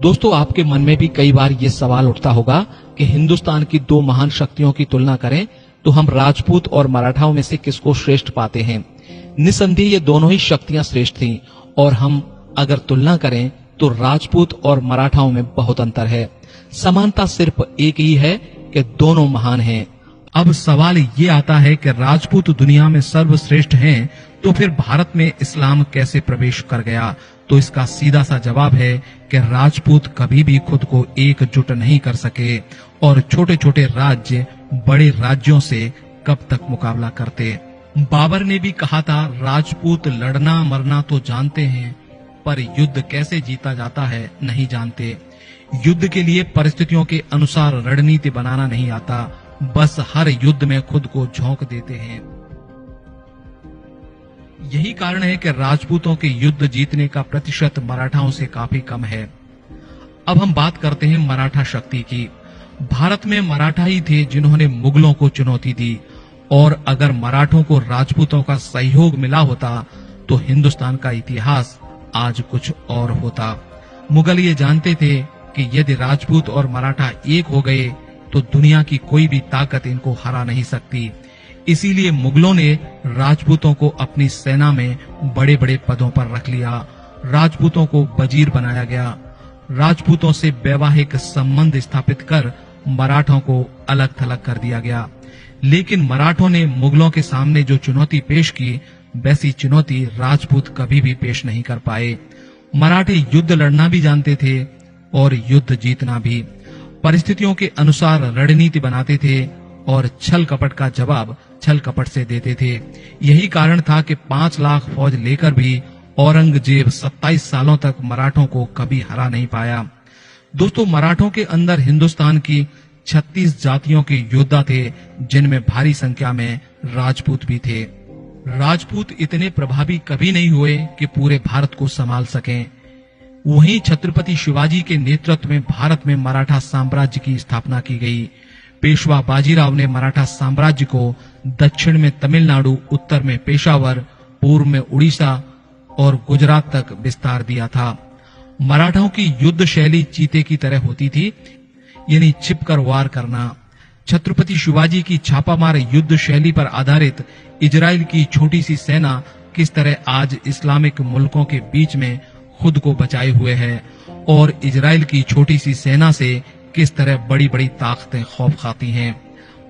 दोस्तों, आपके मन में भी कई बार ये सवाल उठता होगा कि हिंदुस्तान की दो महान शक्तियों की तुलना करें तो हम राजपूत और मराठाओं में से किसको श्रेष्ठ पाते हैं। निसंदेह ये दोनों ही शक्तियां श्रेष्ठ थीं और हम अगर तुलना करें तो राजपूत और मराठाओं में बहुत अंतर है। समानता सिर्फ एक ही है कि दोनों महान हैं। अब सवाल ये आता है कि राजपूत दुनिया में सर्वश्रेष्ठ हैं तो फिर भारत में इस्लाम कैसे प्रवेश कर गया। तो इसका सीधा सा जवाब है कि राजपूत कभी भी खुद को एकजुट नहीं कर सके और छोटे छोटे राज्य बड़े राज्यों से कब तक मुकाबला करते। बाबर ने भी कहा था, राजपूत लड़ना मरना तो जानते हैं पर युद्ध कैसे जीता जाता है नहीं जानते। युद्ध के लिए परिस्थितियों के अनुसार रणनीति बनाना नहीं आता, बस हर युद्ध में खुद को झोंक देते हैं। यही कारण है कि राजपूतों के युद्ध जीतने का प्रतिशत मराठाओं से काफी कम है। अब हम बात करते हैं मराठा शक्ति की। भारत में मराठा ही थे जिन्होंने मुगलों को चुनौती दी और अगर मराठों को राजपूतों का सहयोग मिला होता तो हिंदुस्तान का इतिहास आज कुछ और होता। मुगल ये जानते थे कि यदि राजपूत और मराठा एक हो गए तो दुनिया की कोई भी ताकत इनको हरा नहीं सकती। इसीलिए मुगलों ने राजपूतों को अपनी सेना में बड़े बड़े पदों पर रख लिया। राजपूतों को वजीर बनाया गया। राजपूतों से वैवाहिक संबंध स्थापित कर मराठों को अलग थलग कर दिया गया। लेकिन मराठों ने मुगलों के सामने जो चुनौती पेश की, वैसी चुनौती राजपूत कभी भी पेश नहीं कर पाए। मराठे युद्ध लड़ना भी जानते थे और युद्ध जीतना भी। परिस्थितियों के अनुसार रणनीति बनाते थे और छल कपट का जवाब छल कपट से देते थे। यही कारण था कि 5 लाख फौज लेकर भी औरंगजेब 27 सालों तक मराठों को कभी हरा नहीं पाया। दोस्तों, मराठों के अंदर हिंदुस्तान की 36 जातियों के योद्धा थे, जिनमें भारी संख्या में राजपूत भी थे। राजपूत इतने प्रभावी कभी नहीं हुए कि पूरे भारत को संभाल सकें। वहीं छत्रपति शिवाजी के नेतृत्व में भारत में मराठा साम्राज्य की स्थापना की गई। पेशवा बाजीराव ने मराठा साम्राज्य को दक्षिण में तमिलनाडु, उत्तर में पेशावर, पूर्व में उड़ीसा और गुजरात तक विस्तार दिया था। मराठाओं की युद्ध शैली चीते की तरह होती थी, यानी छिपकर वार करना। छत्रपति शिवाजी की छापामार युद्ध शैली पर आधारित इजराइल की छोटी सी सेना किस तरह आज इस्लामिक मुल्कों के बीच में खुद को बचाए हुए है और इजराइल की छोटी सी सेना से किस तरह बड़ी बड़ी ताकतें खौफ खाती हैं।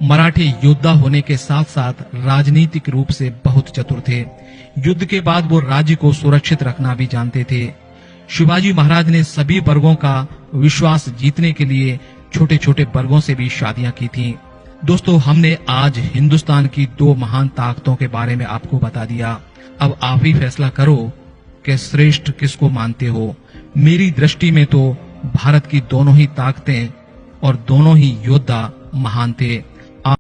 मराठे योद्धा होने के साथ साथ राजनीतिक रूप से बहुत चतुर थे। युद्ध के बाद वो राज्य को सुरक्षित रखना भी जानते थे। शिवाजी महाराज ने सभी वर्गों का विश्वास जीतने के लिए छोटे छोटे वर्गों से भी शादियां की थी। दोस्तों, हमने आज हिंदुस्तान की 2 महान ताकतों के बारे में आपको बता दिया। अब आप ही फैसला करो कि श्रेष्ठ किसको मानते हो। मेरी दृष्टि में तो भारत की दोनों ही ताकतें और दोनों ही योद्धा महान थे।